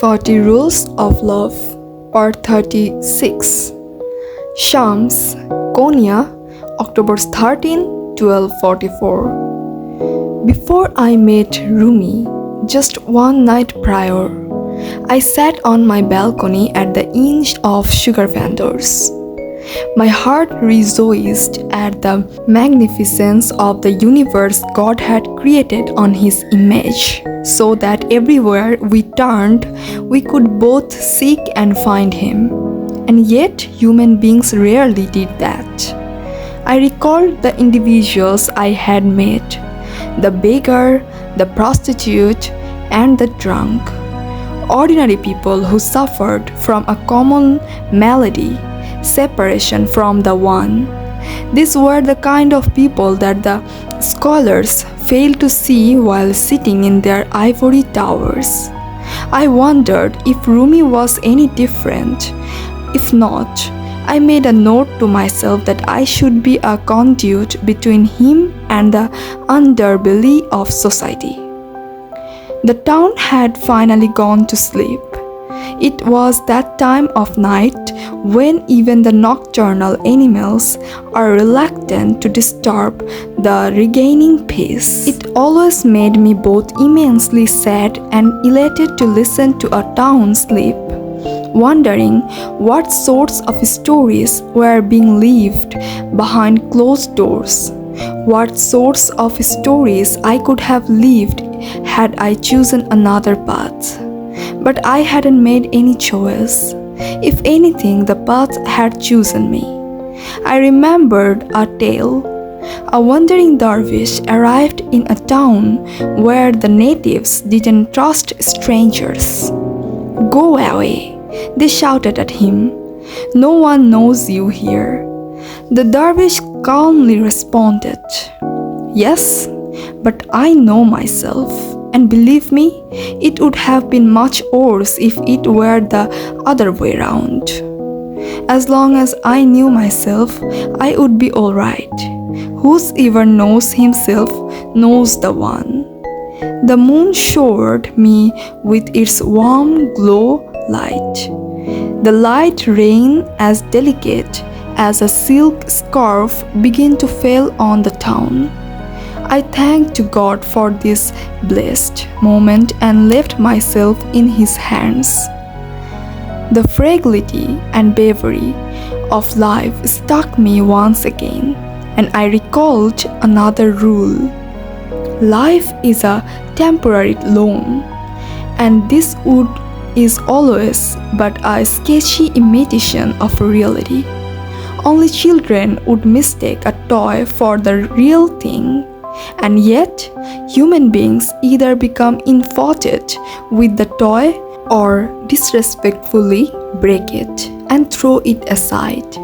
40 Rules of Love, Part 36. Shams, Konya, October 13, 1244. Before I met Rumi, just one night prior, I sat on my balcony at the inch of sugar vendors. My heart rejoiced at the magnificence of the universe God had created on His image, so that everywhere we turned, we could both seek and find Him. And yet, human beings rarely did that. I recalled the individuals I had met, the beggar, the prostitute, and the drunk. Ordinary people who suffered from a common malady, separation from the One. These were the kind of people that the scholars failed to see while sitting in their ivory towers. I wondered if Rumi was any different. If not, I made a note to myself that I should be a conduit between him and the underbelly of society. The town had finally gone to sleep. It was that time of night when even the nocturnal animals are reluctant to disturb the regaining peace. It always made me both immensely sad and elated to listen to a town sleep, wondering what sorts of stories were being lived behind closed doors, what sorts of stories I could have lived had I chosen another path. But I hadn't made any choice. If anything, the path had chosen me. I remembered a tale. A wandering dervish arrived in a town where the natives didn't trust strangers. "Go away," they shouted at him. "No one knows you here." The dervish calmly responded, "Yes, but I know myself. And believe me, it would have been much worse if it were the other way round. As long as I knew myself, I would be all right. Whosoever knows himself knows the One." The moon showered me with its warm glow light. The light rain, as delicate as a silk scarf, began to fall on the town. I thanked to God for this blessed moment and left myself in His hands. The fragility and bravery of life struck me once again, and I recalled another rule. Life is a temporary loan, and this wood is always but a sketchy imitation of reality. Only children would mistake a toy for the real thing. And yet, human beings either become infatuated with the toy or disrespectfully break it and throw it aside.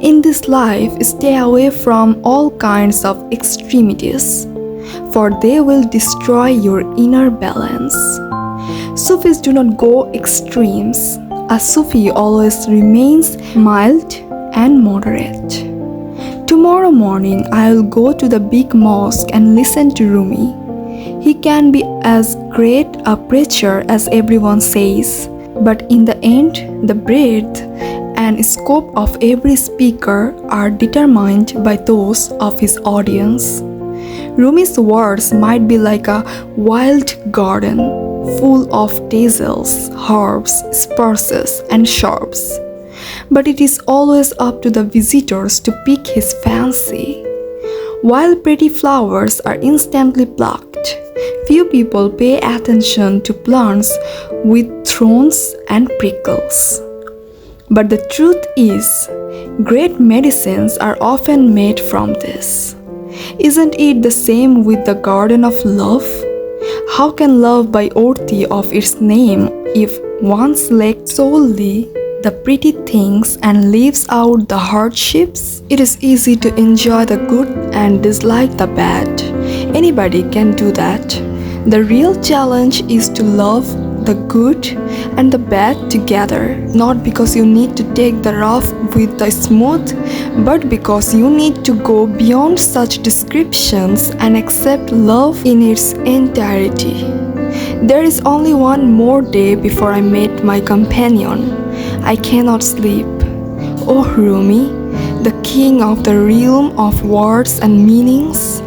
In this life, stay away from all kinds of extremities, for they will destroy your inner balance. Sufis do not go extremes. A Sufi always remains mild and moderate. Tomorrow morning, I will go to the big mosque and listen to Rumi. He can be as great a preacher as everyone says, but in the end, the breadth and scope of every speaker are determined by those of his audience. Rumi's words might be like a wild garden, full of tassels, herbs, spices, and shrubs. But it is always up to the visitors to pick his fancy. While pretty flowers are instantly plucked, few people pay attention to plants with thorns and prickles. But the truth is, great medicines are often made from this. Isn't it the same with the garden of love? How can love be worthy of its name if one selects solely the pretty things and leaves out the hardships? It is easy to enjoy the good and dislike the bad. Anybody can do that. The real challenge is to love the good and the bad together, not because you need to take the rough with the smooth, but because you need to go beyond such descriptions and accept love in its entirety. There is only one more day before I meet my companion. I cannot sleep. Oh Rumi, the king of the realm of words and meanings,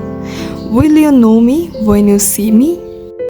will you know me when you see me?